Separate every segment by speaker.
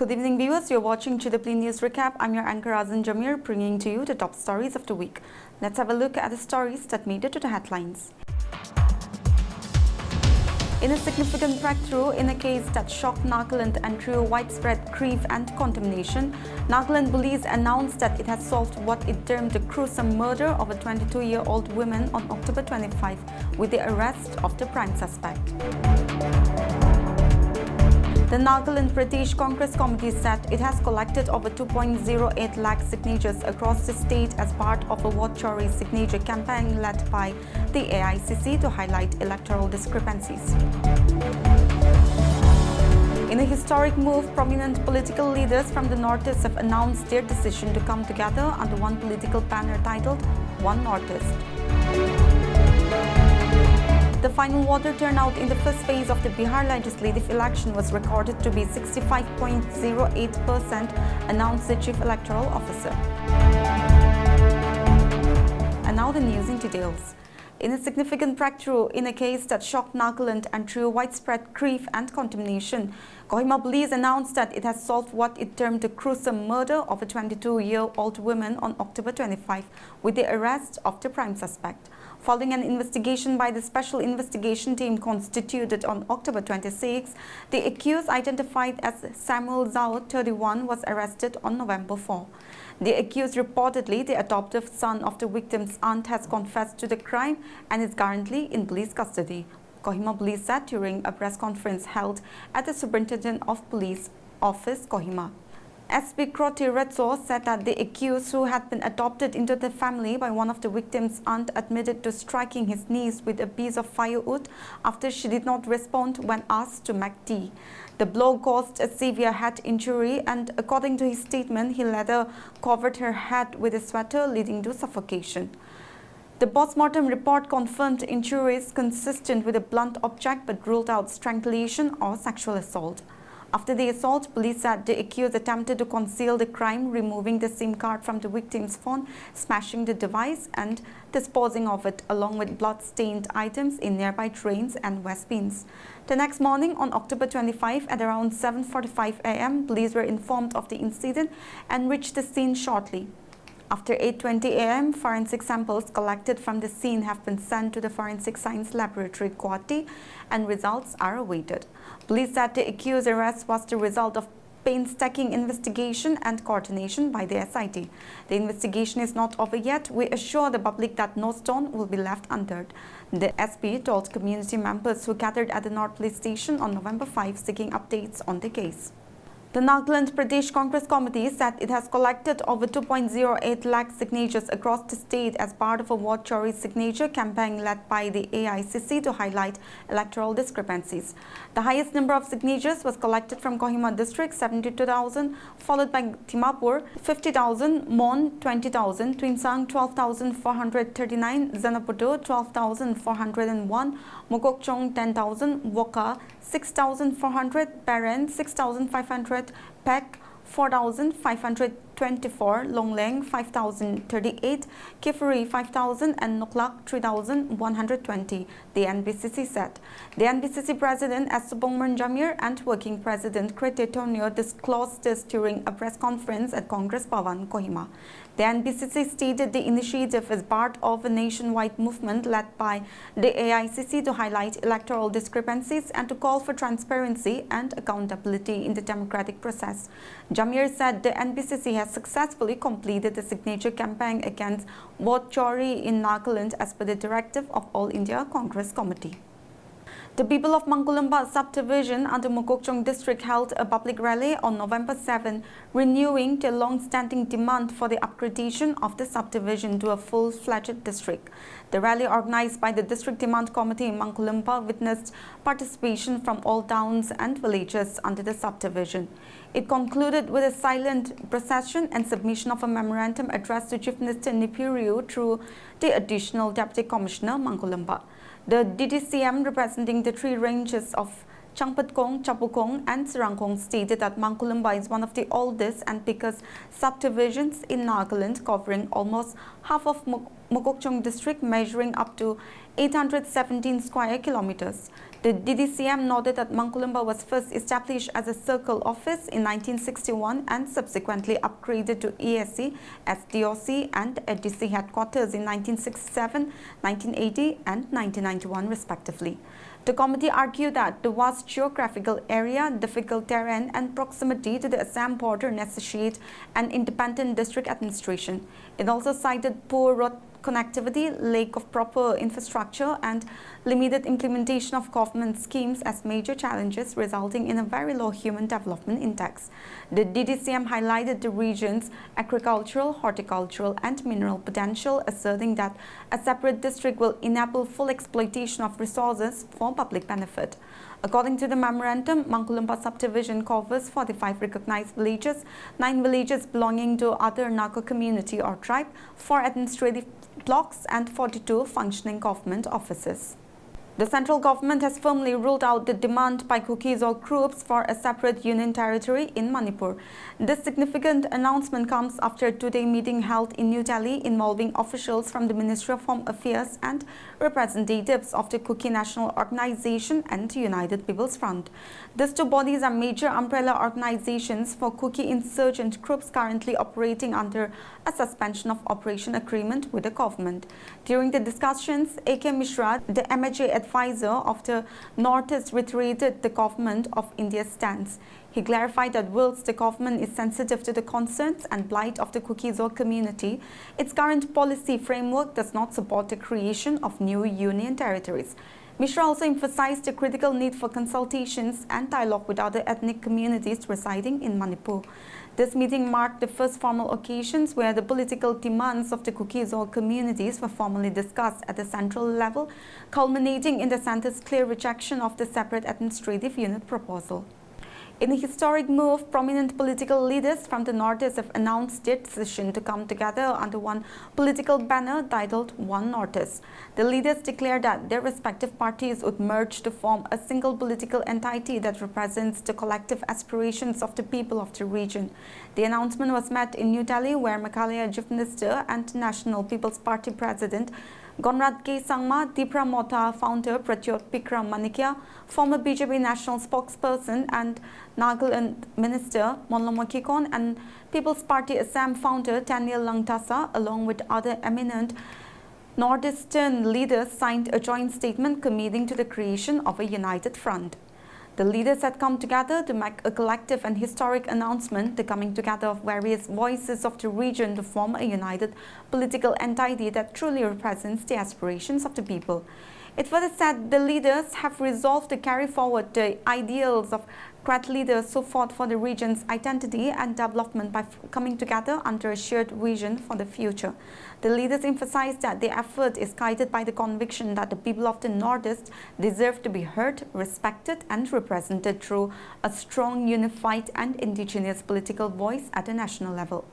Speaker 1: Good evening, viewers. You're watching Triple News Recap. I'm your anchor Azan Jamir, bringing to you the top stories of the week. Let's have a look at the stories that made it to the headlines. In a significant breakthrough in a case that shocked Nagaland and drew widespread grief and condemnation, Nagaland police announced that it has solved what it termed the gruesome murder of a 22-year-old woman on October 25 with the arrest of the prime suspect. The Nagaland Pradesh Congress Committee said it has collected over 2.08 lakh signatures across the state as part of a Vote Chori signature campaign led by the AICC to highlight electoral discrepancies. In a historic move, prominent political leaders from the Northeast have announced their decision to come together under one political banner titled One Northeast. The final voter turnout in the first phase of the Bihar legislative election was recorded to be 65.08%, announced the Chief Electoral Officer. And now the news in details. In a significant breakthrough in a case that shocked Nagaland and drew widespread grief and condemnation, Kohima police announced that it has solved what it termed the gruesome murder of a 22-year-old woman on October 25 with the arrest of the prime suspect. Following an investigation by the Special Investigation Team constituted on October 26, the accused, identified as Samuel Zhao, 31, was arrested on November 4. The accused, reportedly the adoptive son of the victim's aunt, has confessed to the crime and is currently in police custody, Kohima police said during a press conference held at the Superintendent of Police Office, Kohima. SP Kroti Retso said that the accused, who had been adopted into the family by one of the victim's aunt, admitted to striking his niece with a piece of firewood after she did not respond when asked to make tea. The blow caused a severe head injury and, according to his statement, he later covered her head with a sweater, leading to suffocation. The post-mortem report confirmed injuries consistent with a blunt object but ruled out strangulation or sexual assault. After the assault, police said the accused attempted to conceal the crime, removing the SIM card from the victim's phone, smashing the device and disposing of it along with blood-stained items in nearby drains and waste bins. The next morning, on October 25, at around 7:45 a.m., police were informed of the incident and reached the scene shortly. After 8:20 a.m., forensic samples collected from the scene have been sent to the Forensic Science Laboratory, Guwahati, and results are awaited. Police said the accused's arrest was the result of painstaking investigation and coordination by the SIT. The investigation is not over yet. We assure the public that no stone will be left unturned, the SP told community members who gathered at the North Police Station on November 5 seeking updates on the case. The Nagaland Pradesh Congress Committee said it has collected over 2.08 lakh signatures across the state as part of a Vote Chori signature campaign led by the AICC to highlight electoral discrepancies. The highest number of signatures was collected from Kohima district, 72,000, followed by Dimapur, 50,000, Mon, 20,000, Twinsang, 12,439, Zanaputo, 12,401, Mokokchung, 10,000, Woka, 6,400, Paren, 6,500, Pek, 4,524, Longleng, 5,038, Kifuri, 5,000, and Noklak, 3,120, the NBCC said. The NBCC President Subongman Jamir and Working President Kriti Tonio disclosed this during a press conference at Congress Bhavan, Kohima. The NBCC stated the initiative is part of a nationwide movement led by the AICC to highlight electoral discrepancies and to call for transparency and accountability in the democratic process. Jamir said the NBCC has successfully completed the signature campaign against Vote Chori in Nagaland as per the directive of All India Congress Committee. The people of Mangkolemba subdivision under Mokokchung district held a public rally on November 7, renewing their long-standing demand for the upgradation of the subdivision to a full-fledged district. The rally, organized by the District Demand Committee in Mangkolemba, witnessed participation from all towns and villages under the subdivision. It concluded with a silent procession and submission of a memorandum addressed to Chief Minister Manipur through the Additional Deputy Commissioner Mangkolemba. The DDCM, representing the three ranges of Changpatkong, Chapukong and Sirangkong, stated that Mangkolemba is one of the oldest and biggest subdivisions in Nagaland, covering almost half of Mokokchung district, measuring up to 817 square kilometers. The DDCM noted that Mangkolemba was first established as a circle office in 1961 and subsequently upgraded to ESC, SDOC and DC headquarters in 1967, 1980 and 1991 respectively. The committee argued that the vast geographical area, difficult terrain and proximity to the Assam border necessitate an independent district administration. It also cited poor road connectivity, lack of proper infrastructure and limited implementation of government schemes as major challenges, resulting in a very low human development index. The DDCM highlighted the region's agricultural, horticultural and mineral potential, asserting that a separate district will enable full exploitation of resources for public benefit. According to the memorandum, Mangkolemba subdivision covers 45 recognized villages, 9 villages belonging to other Naga community or tribe, 4 administrative blocks and 42 functioning government offices. The central government has firmly ruled out the demand by Kukis or groups for a separate union territory in Manipur. This significant announcement comes after a two-day meeting held in New Delhi involving officials from the Ministry of Home Affairs and representatives of the Kuki National Organization and United People's Front. These two bodies are major umbrella organizations for Kuki insurgent groups currently operating under a suspension of operation agreement with the government. During the discussions, A.K. Mishra, the MHA advisor of the Northeast, reiterated the government of India's stance. He clarified that whilst the government is sensitive to the concerns and plight of the Kuki-Zor community, its current policy framework does not support the creation of new union territories. Mishra also emphasized the critical need for consultations and dialogue with other ethnic communities residing in Manipur. This meeting marked the first formal occasions where the political demands of the Kuki-Zor communities were formally discussed at the central level, culminating in the center's clear rejection of the separate administrative unit proposal. In a historic move, prominent political leaders from the Northeast have announced their decision to come together under one political banner titled One Northeast. The leaders declared that their respective parties would merge to form a single political entity that represents the collective aspirations of the people of the region. The announcement was met in New Delhi, where Meghalaya Chief Minister and National People's Party President Gonrad K. Sangma, Dipra Mota founder Pratyot Bikram Manikya, former BJP national spokesperson and Nagaland Minister Monloma Kikon, and People's Party Assam founder Daniel Langtasa, along with other eminent Northeastern leaders, signed a joint statement committing to the creation of a united front. The leaders had come together to make a collective and historic announcement, the coming together of various voices of the region to form a united political entity that truly represents the aspirations of the people. It further said the leaders have resolved to carry forward the ideals of great leaders who fought for the region's identity and development by coming together under a shared vision for the future. The leaders emphasized that the effort is guided by the conviction that the people of the Northeast deserve to be heard, respected and represented through a strong, unified and indigenous political voice at a national level.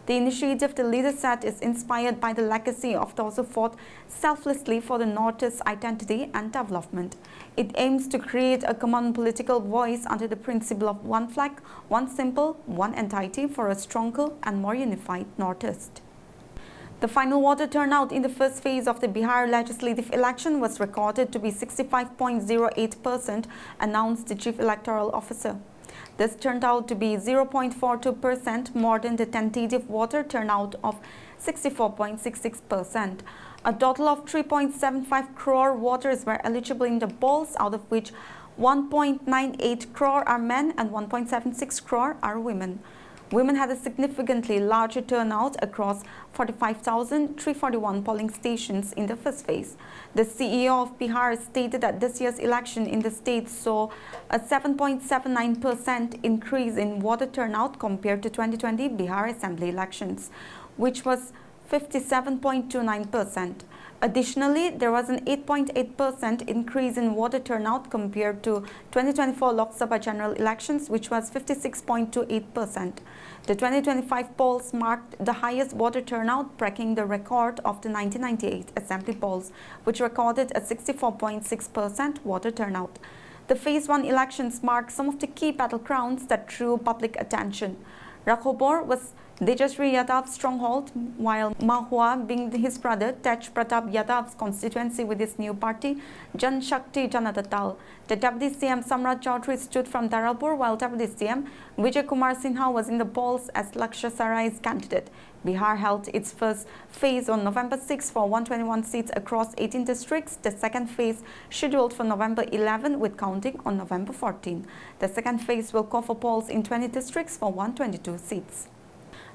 Speaker 1: The initiative, the leaders said, is inspired by the legacy of those who fought selflessly for the Northeast's identity and development. It aims to create a common political voice under the principle of one flag, one symbol, one entity for a stronger and more unified Northeast. The final voter turnout in the first phase of the Bihar legislative election was recorded to be 65.08%, announced the Chief Electoral Officer. This turned out to be 0.42% more than the tentative voter turnout of 64.66%. A total of 3.75 crore voters were eligible in the polls, out of which 1.98 crore are men and 1.76 crore are women. Women had a significantly larger turnout across 45,341 polling stations in the first phase. The CEO of Bihar stated that this year's election in the state saw a 7.79% increase in voter turnout compared to 2020 Bihar Assembly elections, which was 57.29%. Additionally, there was an 8.8% increase in voter turnout compared to 2024 Lok Sabha general elections, which was 56.28%. The 2025 polls marked the highest voter turnout, breaking the record of the 1998 Assembly polls, which recorded a 64.6% voter turnout. The Phase 1 elections marked some of the key battlegrounds that drew public attention. Rakhobor was Tejaswi Yadav's stronghold, while Mahua being his brother Tej Pratap Yadav's constituency with his new party, Jan Shakti Janata Dal. The Deputy CM Samrat Chaudhary stood from Darapur, while Deputy CM Vijay Kumar Sinha was in the polls as Lakshya Sarai's candidate. Bihar held its first phase on November 6 for 121 seats across 18 districts. The second phase scheduled for November 11 with counting on November 14. The second phase will call for polls in 20 districts for 122 seats.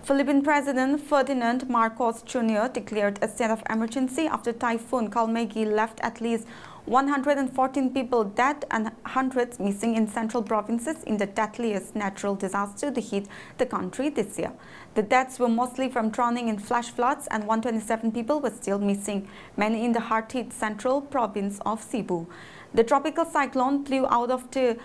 Speaker 1: Philippine President Ferdinand Marcos Jr. declared a state of emergency after Typhoon Kalmegi left at least 114 people dead and hundreds missing in central provinces in the deadliest natural disaster to hit the country this year. The deaths were mostly from drowning in flash floods and 127 people were still missing, many in the hard-hit central province of Cebu. The tropical cyclone blew out of the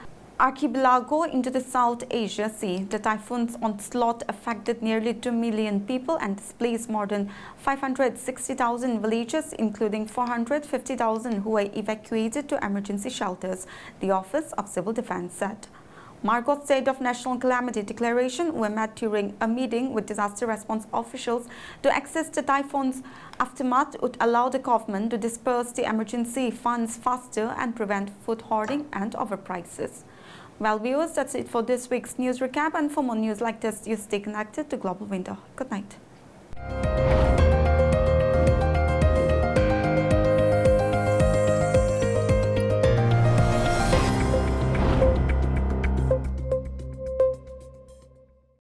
Speaker 1: archipelago into the South Asia Sea. The typhoon's onslaught affected nearly 2 million people and displaced more than 560,000 villages, including 450,000 who were evacuated to emergency shelters, the Office of Civil Defense said. Marcos' state of national calamity declaration were met during a meeting with disaster response officials to access the typhoon's aftermath would allow the government to disperse the emergency funds faster and prevent food hoarding and overprices. Well, viewers, that's it for this week's news recap, and for more news like this, you stay connected to Global Window. Good night.